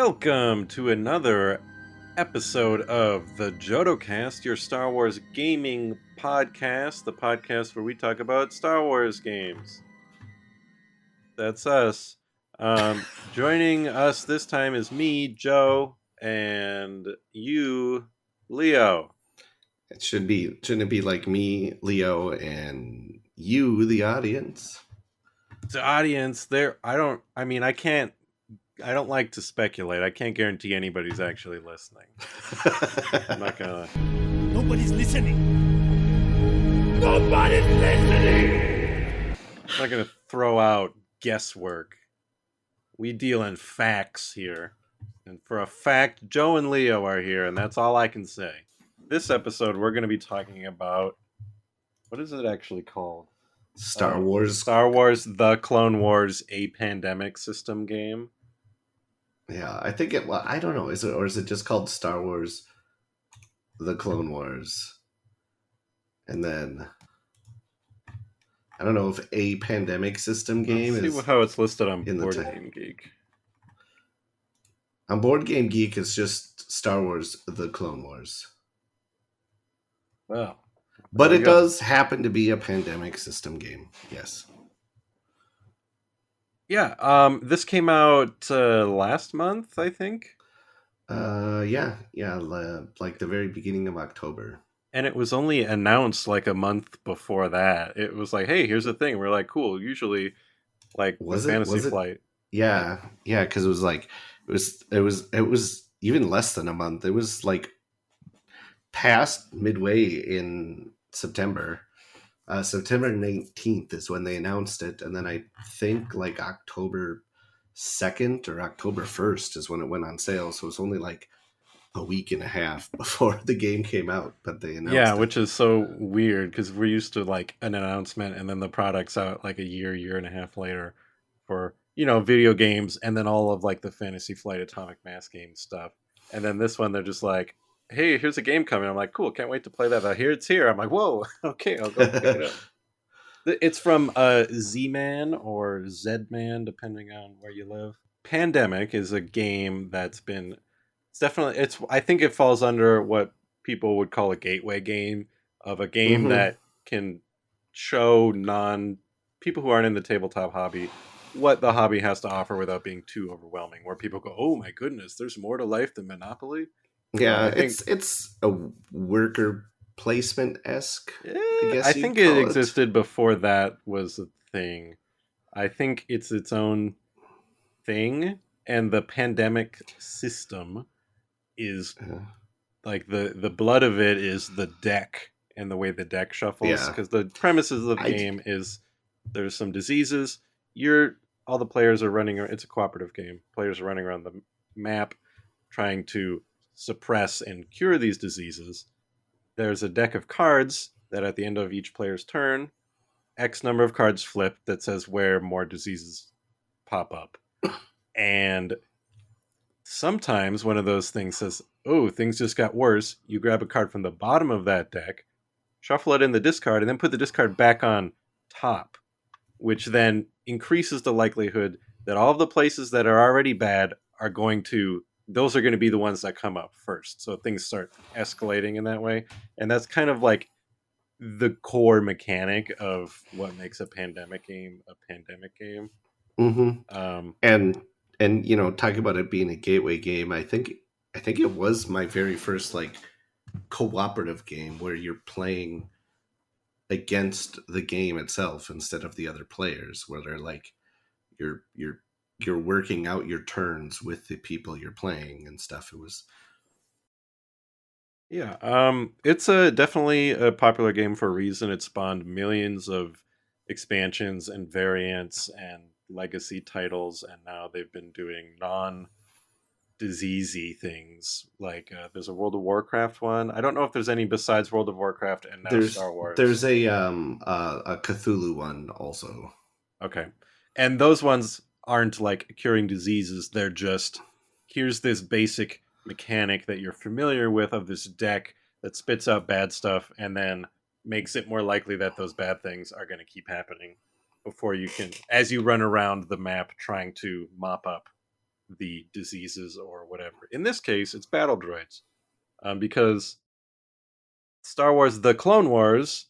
Welcome to another episode of the Jodo Cast, your Star Wars gaming podcast, the podcast where we talk about Star Wars games. That's us. Joining us this time is me, Joe, and you, Leo. Shouldn't it be like me, Leo, and you, the audience? The audience, I don't like to speculate. I can't guarantee anybody's actually listening. I'm not gonna. Nobody's listening. Nobody's listening. I'm not gonna throw out guesswork. We deal in facts here. And for a fact, Joe and Leo are here, and that's all I can say. This episode, we're going to be talking about... What is it actually called? Star Wars. Star Wars The Clone Wars, a pandemic system game. Yeah, I think it... Well, I don't know. Is it just called Star Wars The Clone Wars? And then... I don't know if a pandemic system game Let's is... see how it's listed on in the Board tag. Game Geek. On Board Game Geek, it's just Star Wars The Clone Wars. Well... But it does happen to be a pandemic system game, yes. Yeah, this came out last month, I think. Yeah, like the very beginning of October. And it was only announced like a month before that. It was like, hey, here's the thing. We're like, cool. Usually, like with Fantasy Flight. Yeah, because it was like it was even less than a month. It was like past midway in September. September 19th is when they announced it, and then I think like October 2nd or October 1st is when it went on sale. So it was only like a week and a half before the game came out, but they announced it. Which is so weird because we're used to like an announcement and then the product's out like a year and a half later for, video games, and then all of like the Fantasy Flight Atomic Mass game stuff. And then this one, they're just like, hey, here's a game coming. I'm like, cool, can't wait to play that. But it's here. I'm like, whoa, okay, I'll go pick it up. It's from Z-Man or Z-Man, depending on where you live. Pandemic is a game that's been... I think it falls under what people would call a gateway game, of a game that can show people who aren't in the tabletop hobby what the hobby has to offer without being too overwhelming, where people go, oh my goodness, there's more to life than Monopoly. Yeah, it's a worker placement-esque. I think it existed before that was a thing. I think it's its own thing, and the pandemic system is like the blood of it is the deck and the way the deck shuffles, because the premises of the game is there's some diseases. All the players are running. It's a cooperative game. Players are running around the map trying to suppress and cure these diseases. There's a deck of cards that at the end of each player's turn, X number of cards flip that says where more diseases pop up. And sometimes one of those things says, oh, things just got worse. You grab a card from the bottom of that deck, shuffle it in the discard, and then put the discard back on top, which then increases the likelihood that all of the places that are already bad those are going to be the ones that come up first. So things start escalating in that way. And that's kind of like the core mechanic of what makes a pandemic game a pandemic game. Mm-hmm. And talking about it being a gateway game, I think it was my very first like cooperative game where you're playing against the game itself instead of the other players, where they're like you're working out your turns with the people you're playing and stuff. It was it's definitely a popular game for a reason. It spawned millions of expansions and variants and legacy titles, and now they've been doing non-diseasey things. Like there's a World of Warcraft one. I don't know if there's any besides World of Warcraft and now Star Wars. There's a Cthulhu one also. Okay. And those ones aren't like curing diseases. They're just, here's this basic mechanic that you're familiar with of this deck that spits out bad stuff and then makes it more likely that those bad things are going to keep happening before you can, as you run around the map trying to mop up the diseases or whatever. In this case, it's battle droids, because Star Wars: The Clone Wars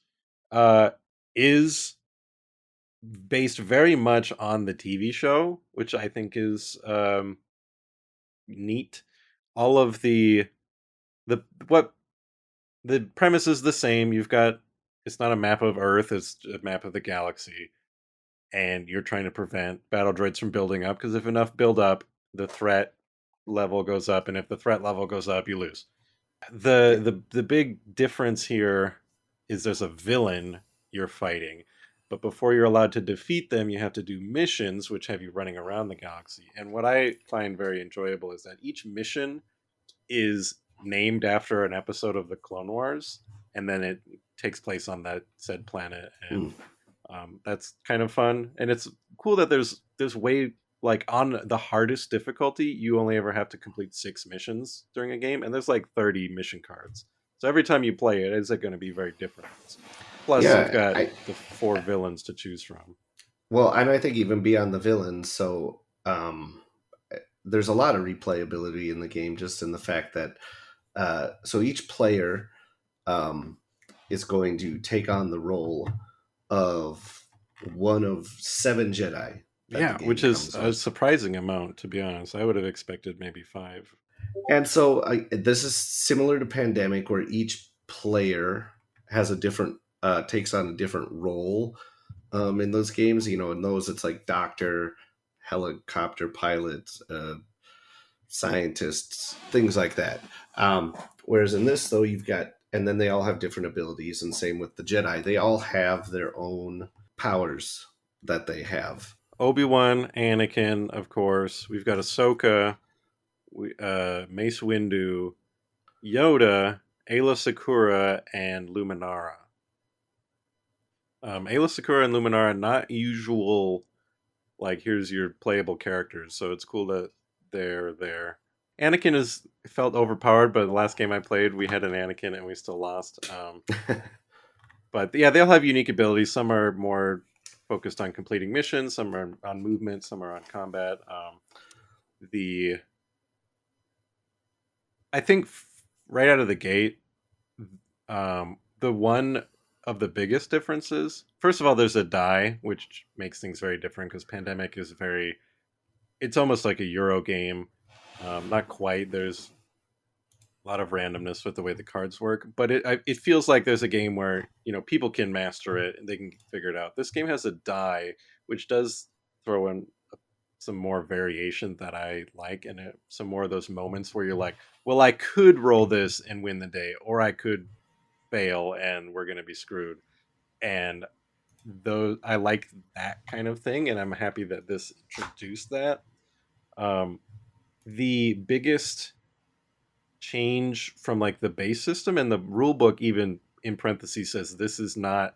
uh, is based very much on the TV show, which I think is neat. All of the what the premise is the same. You've got, it's not a map of Earth; it's a map of the galaxy, and you're trying to prevent battle droids from building up. Because if enough build up, the threat level goes up, and if the threat level goes up, you lose. The big difference here is there's a villain you're fighting, but before you're allowed to defeat them, you have to do missions which have you running around the galaxy. And what I find very enjoyable is that each mission is named after an episode of the Clone Wars, and then it takes place on that said planet, and that's kind of fun. And it's cool that there's way, like, on the hardest difficulty, you only ever have to complete 6 missions during a game, and there's like 30 mission cards. So every time you play it, is it going to be very different? Plus, you've got the 4 villains to choose from. Well, and I think even beyond the villains, so there's a lot of replayability in the game, just in the fact that so each player is going to take on the role of one of 7 Jedi. Yeah, which is a surprising amount, to be honest. I would have expected maybe 5. And so this is similar to Pandemic, where each player has a different takes on a different role in those games. You know, in those it's like doctor, helicopter pilots, scientists, things like that. Whereas in this, though, you've got, and then they all have different abilities, and same with the Jedi. They all have their own powers that they have. Obi-Wan, Anakin, of course. We've got Ahsoka, Mace Windu, Yoda, Ayla Secura, and Luminara. Ayla Secura and Luminara, not usual, like, here's your playable characters, so it's cool that they're there. Anakin is felt overpowered, but the last game I played, we had an Anakin and we still lost. But yeah, they all have unique abilities. Some are more focused on completing missions, some are on movement, some are on combat. I think right out of the gate, the one of the biggest differences, first of all, there's a die, which makes things very different, because Pandemic is it's almost like a Euro game. Not quite. There's a lot of randomness with the way the cards work, but it feels like there's a game where, you know, people can master it and they can figure it out. This game has a die, which does throw in some more variation that I like, and some more of those moments where you're like, well, I could roll this and win the day, or I could fail and we're going to be screwed. And those, I like that kind of thing, and I'm happy that this introduced that. The biggest change from, like, the base system, and the rule book even in parentheses says this is not,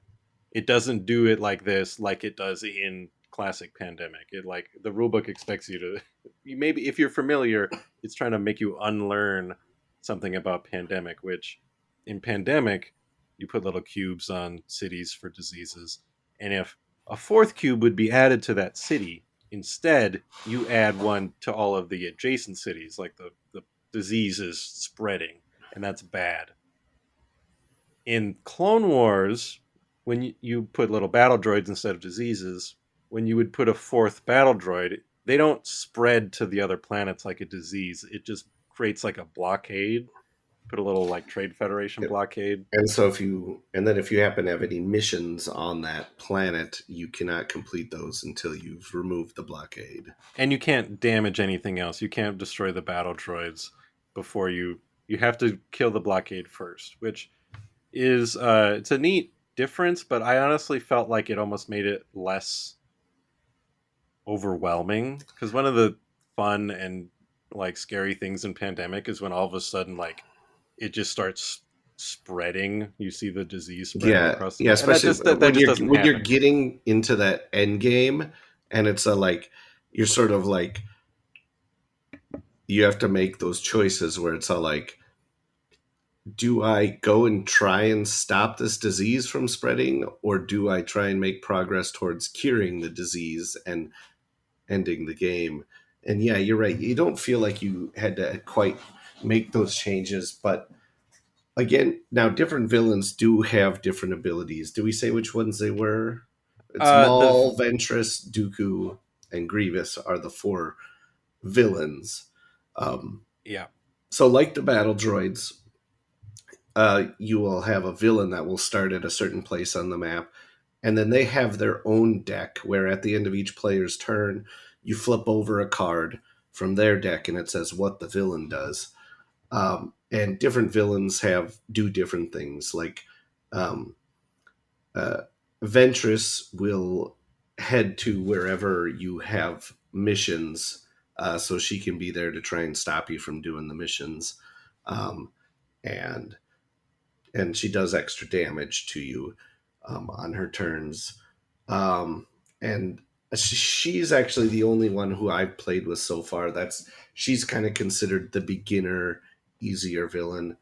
it doesn't do it like this, like it does in classic Pandemic. It, like, the rule book expects you to, maybe if you're familiar, it's trying to make you unlearn something about Pandemic, which in Pandemic you put little cubes on cities for diseases, and if a 4th cube would be added to that city, instead you add one to all of the adjacent cities, like the disease is spreading, and that's bad. In Clone Wars, when you put little battle droids instead of diseases, when you would put a 4th battle droid, they don't spread to the other planets like a disease. It just creates like a blockade. Put a little, like, Trade Federation blockade. And so if you happen to have any missions on that planet, you cannot complete those until you've removed the blockade. And you can't damage anything else. You can't destroy the battle droids before you have to kill the blockade first, which is it's a neat difference, but I honestly felt like it almost made it less overwhelming, because one of the fun and, like, scary things in Pandemic is when all of a sudden, like, it just starts spreading. You see the disease spreading across the map. Especially when you're getting into that end game, and it's you're sort of like, you have to make those choices where it's all like, do I go and try and stop this disease from spreading, or do I try and make progress towards curing the disease and ending the game? And yeah, you're right. You don't feel like you had to quite make those changes, but again, now different villains do have different abilities. Do we say which ones they were? It's The Maul, Ventress, Dooku, and Grievous are the four villains. Um, Yeah. so, like the battle droids, you will have a villain that will start at a certain place on the map, and then they have their own deck where at the end of each player's turn, you flip over a card from their deck and it says what the villain does. And different villains do different things. Like um, uh, Ventress will head to wherever you have missions, so she can be there to try and stop you from doing the missions. Um, and she does extra damage to you on her turns. Um, and she's actually the only one who I've played with so far. She's kind of considered the beginner, easier villain.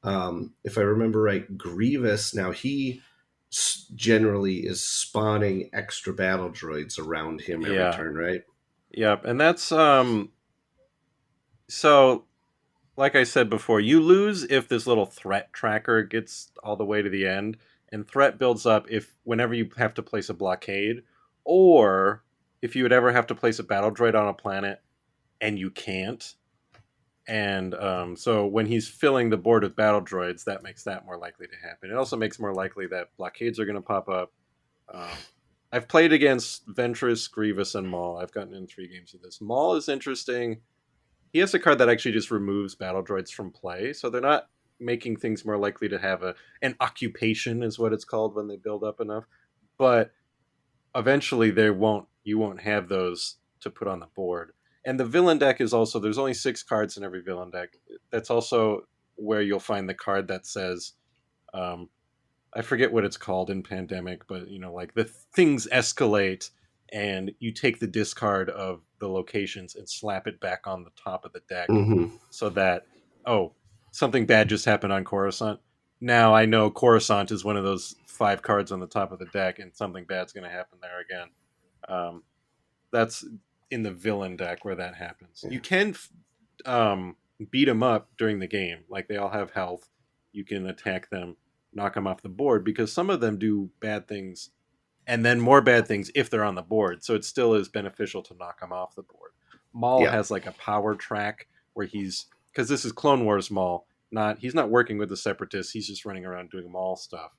If I remember right, Grievous now he generally is spawning extra battle droids around him every Yeah. turn, right? Yep. And that's so like I said before, you lose if this little threat tracker gets all the way to the end, and threat builds up if whenever you have to place a blockade, or if you would ever have to place a battle droid on a planet and you can't. And so when he's filling the board with battle droids, that makes that more likely to happen. It also makes more likely that blockades are going to pop up. Um, I've played against Ventress, Grievous, and Maul. I've gotten in 3 games of this. Maul is interesting. He has a card that actually just removes battle droids from play, so they're not making things more likely to have an occupation, is what it's called when they build up enough. But eventually, you won't have those to put on the board. And the villain deck is also there's only 6 cards in every villain deck. That's also where you'll find the card that says um, I forget what it's called in Pandemic, but like the things escalate, and you take the discard of the locations and slap it back on the top of the deck, Mm-hmm. so that oh, something bad just happened on Coruscant. Now I know Coruscant is one of those 5 cards on the top of the deck, and something bad's going to happen there again. Um, that's in the villain deck where that happens. Yeah. You can um, beat them up during the game, like they all have health. You can attack them, knock them off the board because some of them do bad things and then more bad things if they're on the board. So it still is beneficial to knock them off the board. Maul Yeah. has like a power track where because this is Clone Wars Maul. He's not working with the Separatists. He's just running around doing Maul stuff,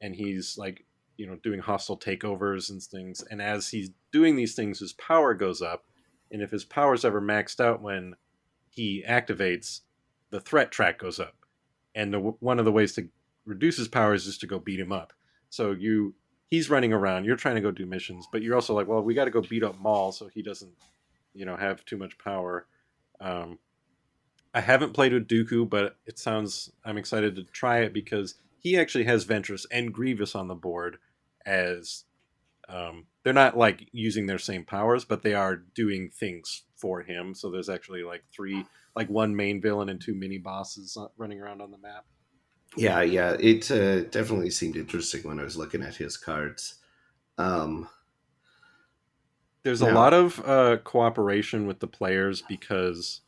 and he's like doing hostile takeovers and things. And as he's doing these things, his power goes up. And if his power's ever maxed out when he activates, the threat track goes up. And one of the ways to reduce his power is just to go beat him up. So he's running around. You're trying to go do missions, but you're also like, well, we got to go beat up Maul so he doesn't, have too much power. Um, I haven't played with Dooku, but I'm excited to try it because he actually has Ventress and Grievous on the board as they're not like using their same powers, but they are doing things for him. So there's actually like one main villain and 2 mini bosses running around on the map. Yeah. It definitely seemed interesting when I was looking at his cards. Um, There's a Now, lot of cooperation with the players because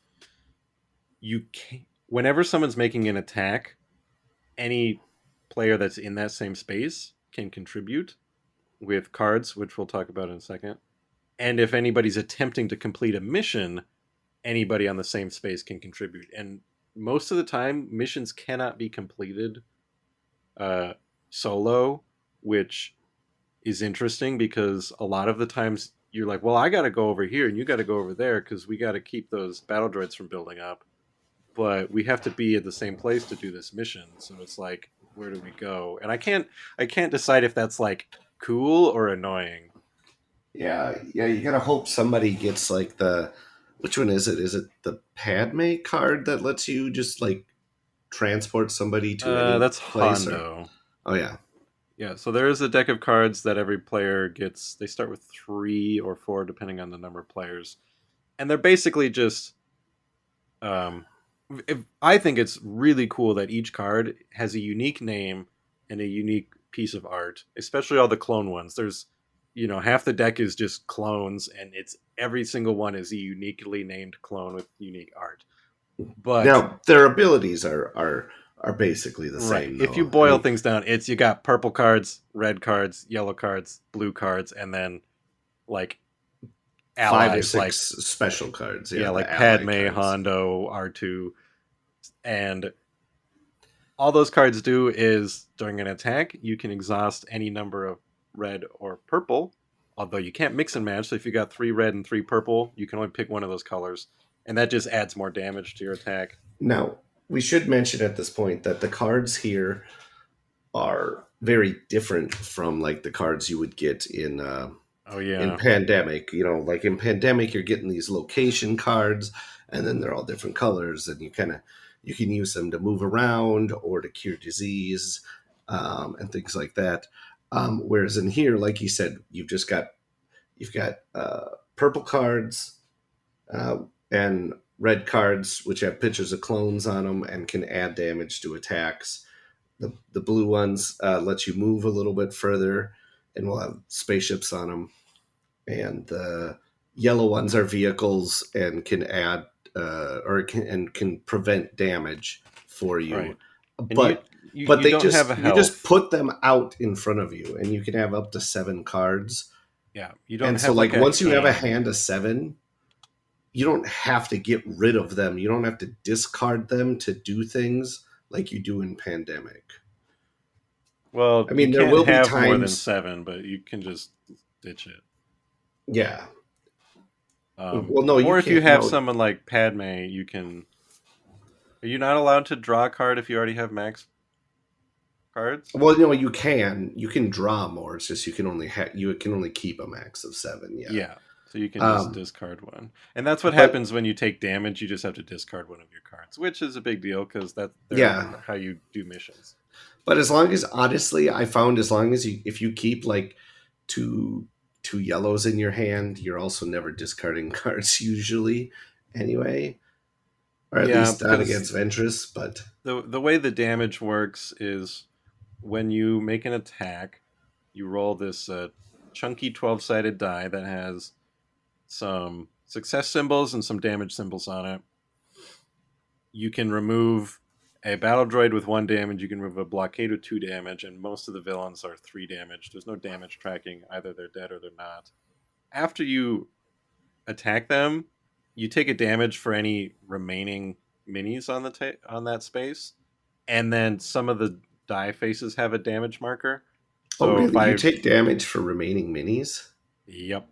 whenever someone's making an attack, any player that's in that same space can contribute with cards, which we'll talk about in a second. And if anybody's attempting to complete a mission, anybody on the same space can contribute. And most of the time, missions cannot be completed uh, solo, which is interesting because a lot of the times you're like, well, I got to go over here and you got to go over there because we got to keep those battle droids from building up. But we have to be at the same place to do this mission. So it's like, where do we go? And I can't decide if that's like cool or annoying. yeah, you gotta hope somebody gets like which one is it? Is it the Padme card that lets you just like transport somebody to any That's place? Or Hondo. oh yeah, Yeah, so there is a deck of cards that every player gets. They start with 3 or 4, depending on the number of players, and they're basically just. Um, I think it's really cool that each card has a unique name and a unique piece of art, especially all the clone ones. half the deck is just clones, and it's every single one is a uniquely named clone with unique art. But Now their abilities are basically the right, same if you though. I boil mean, things down, it's you got purple cards, red cards, yellow cards, blue cards, and then like 5 or allies 6 like special cards. yeah, Yeah, the like ally Padme, cards. Hondo, R2, and all those cards do is during an attack, you can exhaust any number of red or purple, although you can't mix and match. So if you got 3 red and 3 purple, you can only pick one of those colors, and that just adds more damage to your attack. Now, we should mention at this point that the cards here are very different from like the cards you would get Oh in yeah, Pandemic. Like in Pandemic, you're getting these location cards, and then they're all different colors, and you can use them to move around or to cure disease, and things like that. Whereas in here, like you said, you've got purple cards, uh, and red cards, which have pictures of clones on them and can add damage to attacks. The blue ones let you move a little bit further, and will have spaceships on them. And the yellow ones are vehicles and can add and can prevent damage for you. right. And you But you but you don't have a you just health. put them out in front of you, and you can have up to 7 cards. Yeah, you don't And so, have like, like a once you have a hand. hand of 7, you don't have to get rid of them. You don't have to discard them to do things like you do in Pandemic. Well, I you mean, there can't will be have more than times, 7, but you can just ditch it. yeah. Well, no, you Or if you can't. have No, someone like Padme, you can. Are you not allowed to draw a card if you already have max cards? well, no, you can. You can draw more. It's just you can only keep a max of 7. Yeah. Yeah. So you can just Um, discard one. And that's what but happens when you take damage. You just have to discard one of your cards, which is a big deal because they're yeah, how you do missions. but as long as honestly, I found as long as if you keep like two two yellows in your hand, you're also never discarding cards usually. Anyway, or at Yeah, least not because against Ventress, but the way the damage works is when you make an attack, you roll this chunky 12-sided die that has some success symbols and some damage symbols on it. You can remove a battle droid with 1 damage, you can remove a blockade with 2 damage, and most of the villains are 3 damage. There's no damage tracking, either they're dead or they're not. After you attack them, you take a damage for any remaining minis on on that space, and then some of the die faces have a damage marker. oh So if really? You I, take damage for remaining minis? yep.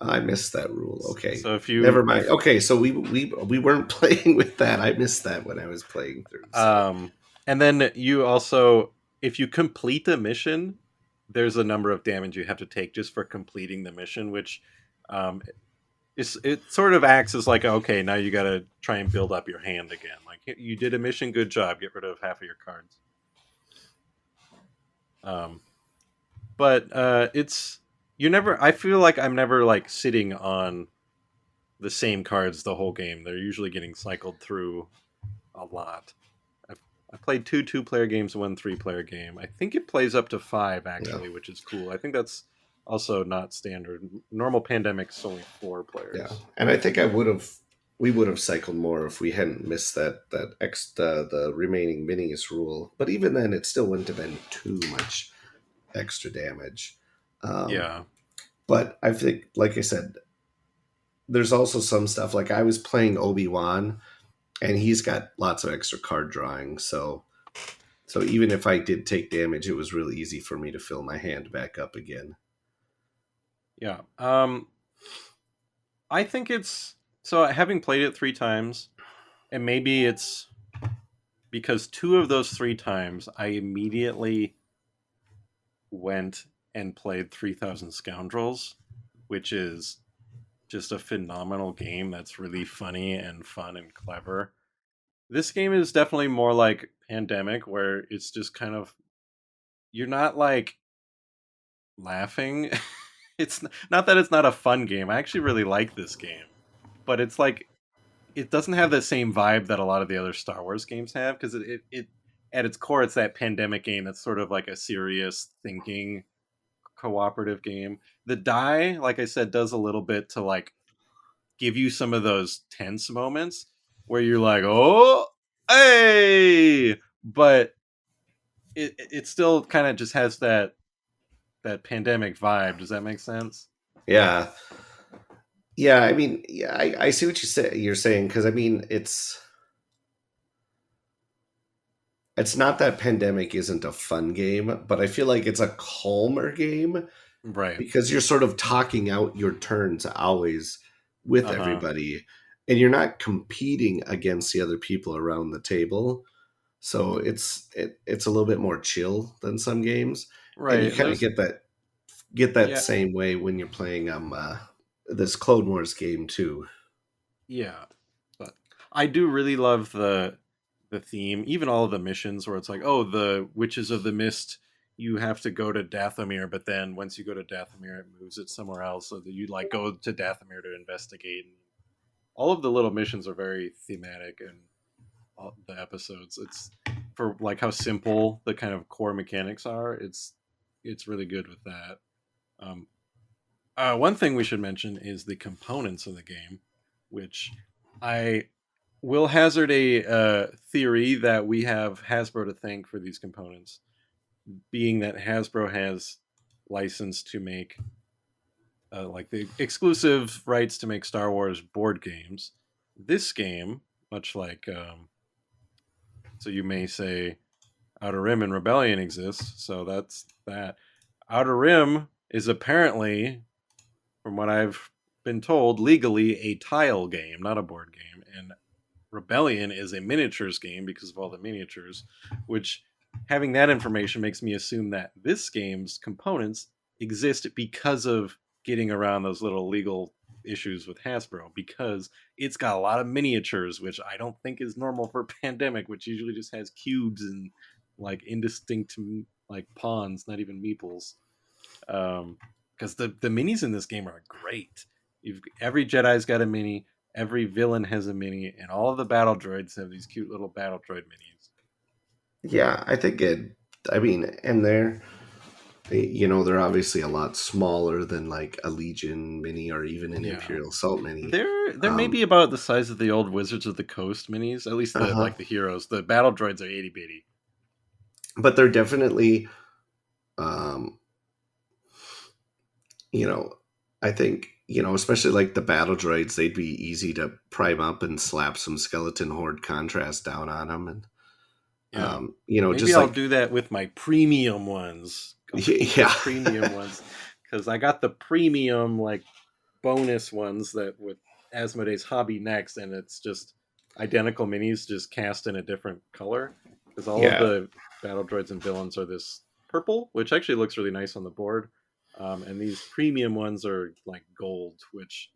I missed that rule. Okay, So if never you mind. if Okay, so we weren't playing with that. I missed that when I was playing through. So um, and then you also, if you complete a mission, there's a number of damage you have to take just for completing the mission, which um, it sort of acts as like, okay, now you got to try and build up your hand again. Like you did a mission, good job, get rid of half of your cards. Um, but it's you never. I feel like I'm never like sitting on the same cards the whole game. They're usually getting cycled through a lot. I've I played two-player games, 1 3-player game. I think it plays up to 5 yeah, actually, which is cool. I think that's also not standard. Normal Pandemic's only 4 yeah, players. and I think we would have cycled more if we hadn't missed the remaining minis rule. But even then, it still wouldn't have been too much extra damage. Um, Yeah, but I think, like I said, there's also some stuff like I was playing Obi-Wan, and he's got lots of extra card drawing. So even if I did take damage, it was really easy for me to fill my hand back up again. yeah. I think it's so having played it 3 times, and maybe it's because 2 of those 3 times I immediately went and played 3,000 Scoundrels, which is just a phenomenal game that's really funny and fun and clever. This game is definitely more like Pandemic, where it's just kind of you're not like laughing. It's not that it's not a fun game. I actually really like this game, but it's like it doesn't have the same vibe that a lot of the other Star Wars games have because it at its core it's that Pandemic game that's sort of like a serious thinking cooperative game. The die, like I said, does a little bit to like give you some of those tense moments where you're like, oh, hey, but it still kind of just has that pandemic vibe. Does that make sense? Yeah. Yeah, I mean, yeah, I see what you're saying, because I mean, it's not that Pandemic isn't a fun game, but I feel like it's a calmer game Right. because you're sort of talking out your turns always with Uh-huh. everybody, and you're not competing against the other people around the table. So it's a little bit more chill than some games, and you Right. kind of There's get that yeah, same way when you're playing this Clone Wars game too. yeah. But I do really love the theme, even all of the missions where it's like, oh, the Witches of the Mist, you have to go to Dathomir, but then once you go to Dathomir, it moves it somewhere else, so that you like go to Dathomir to investigate. All of the little missions are very thematic, and all the episodes, it's for like how simple the kind of core mechanics are. It's really good with that. Um, one thing we should mention is the components of the game, which I will hazard a theory that we have Hasbro to thank for these components, being that Hasbro has license to make like the exclusive rights to make Star Wars board games. This game, much like so you may say Outer Rim and Rebellion exists, so that's that. Outer Rim is apparently, from what I've been told, legally a tile game, not a board game, and Rebellion is a miniatures game because of all the miniatures, which having that information makes me assume that this game's components exist because of getting around those little legal issues with Hasbro, because it's got a lot of miniatures, which I don't think is normal for Pandemic, which usually just has cubes and like indistinct like pawns, not even meeples. Because the minis in this game are great. Every Jedi's got a mini, every villain has a mini, and all of the battle droids have these cute little battle droid minis. Yeah, I think it. I mean, and they're obviously a lot smaller than like a Legion mini or even an Yeah, Imperial Assault mini. they're maybe about the size of the old Wizards of the Coast minis. At least the Uh-huh. like the heroes. The battle droids are itty bitty. But they're definitely, um, you know, I think, especially like the battle droids, they'd be easy to prime up and slap some skeleton horde contrast down on them, and Yeah, maybe just I'll like do that with my premium ones. Go paint the yeah, premium ones because I got the premium like bonus ones that with Asmodee's hobby next, and it's just identical minis, just cast in a different color. Because all of yeah. the battle droids and villains are this purple, which actually looks really nice on the board. And these premium ones are like gold, which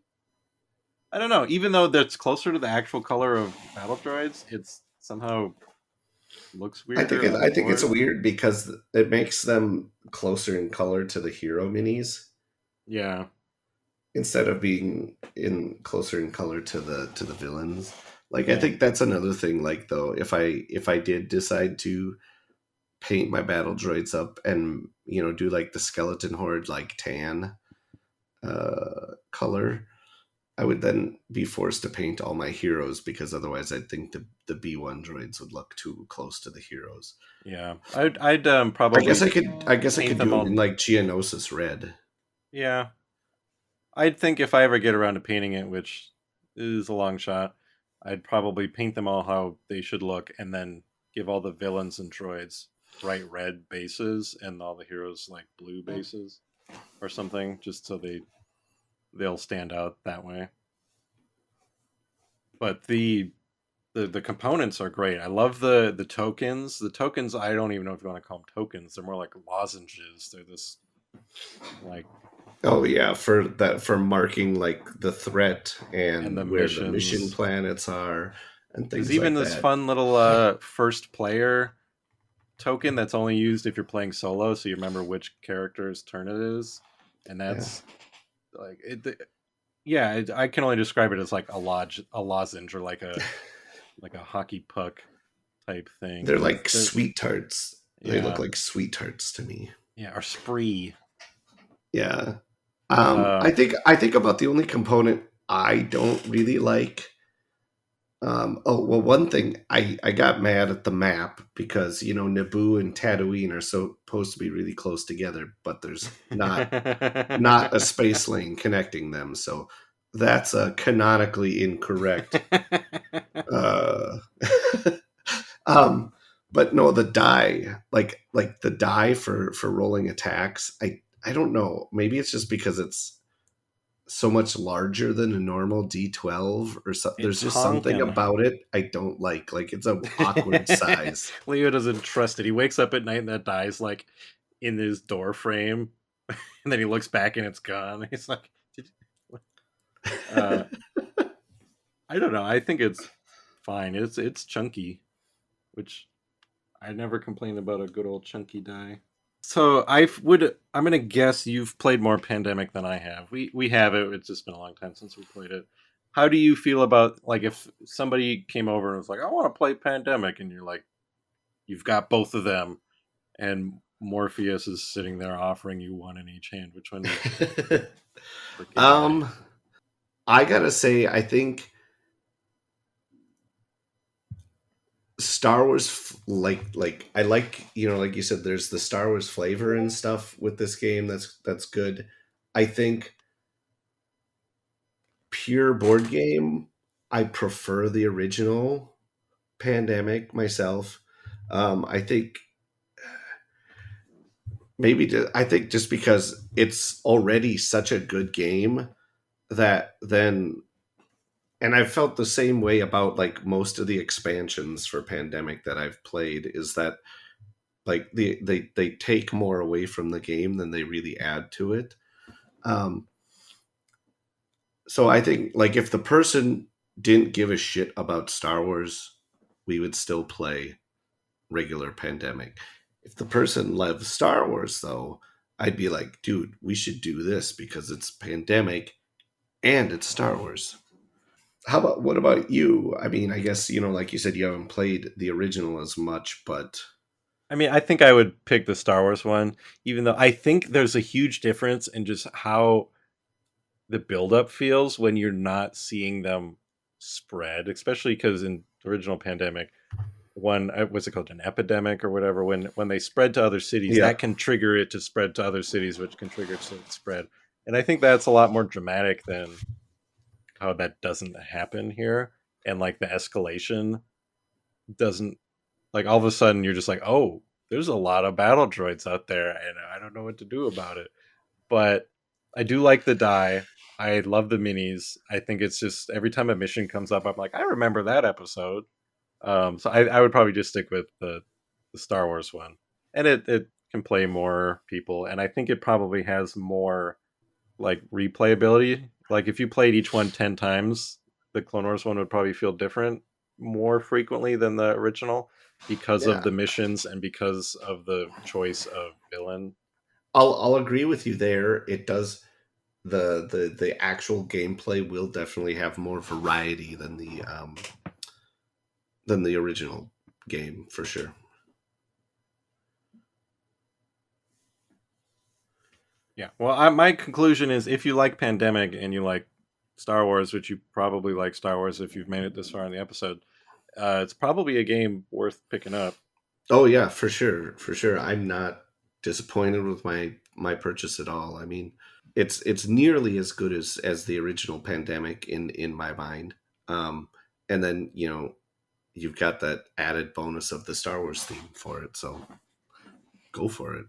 I don't know. Even though that's closer to the actual color of battle droids, it's somehow looks weirder on the I think it's board. weird because it makes them closer in color to the hero minis Yeah, instead of being in closer in color to the villains. Like, I yeah, think that's another thing. Like, though, if I did decide to paint my battle droids up and do like the skeleton horde like tan color, I would then be forced to paint all my heroes, because otherwise I'd think the B1 droids would look too close to the heroes. yeah. I'd I guess probably I paint could them do it in all. like Geonosis red. Yeah, I'd think if I ever get around to painting it, which is a long shot, I'd probably paint them all how they should look, and then give all the villains and droids bright red bases, and all the heroes like blue bases or something, just so they'll stand out that way. But the components are great. I love the tokens. The tokens, I don't even know if you want to call them tokens. They're more like lozenges. They're this like Oh yeah, for marking like the threat and the and where the mission missions. planets are and There's things even like this that. fun little first player token that's only used if you're playing solo, so you remember which character's turn it is, and Yeah. that's like it. Yeah, I can only describe it as like a lozenge, or like a hockey puck type thing. They're Because like they're sweet tarts. They look yeah, like sweet tarts to me. yeah, or spree. Yeah. Um, I think about the only component I don't really like. Oh well, one thing I got mad at the map because you know Naboo and Tatooine are supposed to be really close together, but there's not a space lane connecting them, so that's canonically incorrect. Uh, um, but no, the die, like the die for rolling attacks, I don't know. Maybe it's just because it's so much larger than a normal D12 or so. There's it's just something honking. about it I don't like. Like it's an awkward size. Leo doesn't trust it. He wakes up at night and that die's like in his door frame, and then he looks back and it's gone. He's like, Did uh, I don't know. I think it's fine. It's chunky, which I never complained about a good old chunky die. So I'm gonna guess you've played more Pandemic than I have. We have it. It's just been a long time since we played it. How do you feel about like if somebody came over and was like, "I want to play Pandemic," and you're like, you've got both of them, and Morpheus is sitting there offering you one in each hand. Which one do you freaking get? um, I gotta say, I think Star Wars, like I like you know, like you said, there's the Star Wars flavor and stuff with this game. That's good. I think pure board game, I prefer the original Pandemic myself. I think I think just because it's already such a good game that then and I've felt the same way about like most of the expansions for Pandemic that I've played is that like they take more away from the game than they really add to it. Um, so I think like if the person didn't give a shit about Star Wars, we would still play regular Pandemic. If the person loves Star Wars though, I'd be like, dude, we should do this because it's Pandemic and it's Star Wars. How about what about you? I mean, I guess you know, like you said, you haven't played the original as much, but I mean, I think I would pick the Star Wars one, even though I think there's a huge difference in just how the buildup feels when you're not seeing them spread, especially because in the original Pandemic, one what's it called, an epidemic or whatever, when they spread to other cities, yeah, that can trigger it to spread to other cities, which can trigger it to spread. And I think that's a lot more dramatic than how that doesn't happen here. And like the escalation doesn't like all of a sudden you're just like, oh, there's a lot of battle droids out there, and I don't know what to do about it. But I do like the die. I love the minis. I think it's just every time a mission comes up, I'm like, I remember that episode. So I would probably just stick with the Star Wars one, and it can play more people, and I think it probably has more like replayability. Like if you played each one 10 times, the Clone Wars one would probably feel different more frequently than the original because of yeah. the missions and because of the choice of villain. I'll agree with you there. It does the actual gameplay will definitely have more variety than the original game for sure. Yeah. Well, my conclusion is if you like Pandemic and you like Star Wars, which you probably like Star Wars if you've made it this far in the episode, it's probably a game worth picking up. Oh yeah, for sure, for sure. I'm not disappointed with my purchase at all. I mean, it's nearly as good as the original Pandemic in my mind. And then you know you've got that added bonus of the Star Wars theme for it, so go for it.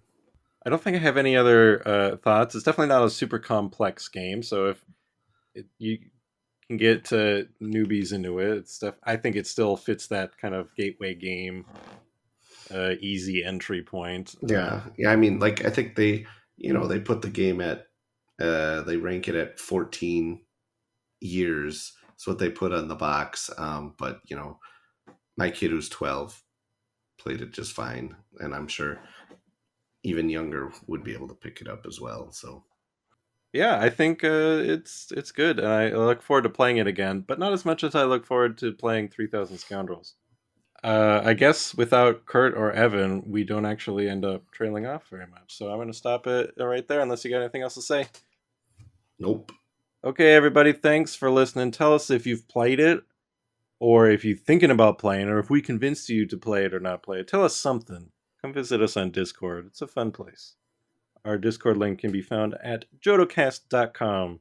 I don't think I have any other thoughts. It's definitely not a super complex game, so if you can get to newbies into it, I think it still fits that kind of gateway game, easy entry point. Yeah, yeah. I mean, like I think they, you know, they put the game at, they rank it at 14 years. That's what they put on the box. But you know, my kid who's 12 played it just fine, and I'm sure even younger would be able to pick it up as well. So Yeah, I think it's good, and I look forward to playing it again, but not as much as I look forward to playing 3,000 Scoundrels. I guess without Kurt or Evan, we don't actually end up trailing off very much. So I'm going to stop it right there unless you got anything else to say. Nope. Okay, everybody, thanks for listening. Tell us if you've played it, or if you're thinking about playing, or if we convinced you to play it or not play it. Tell us something. Come visit us on Discord. It's a fun place. Our Discord link can be found at jodocast.com.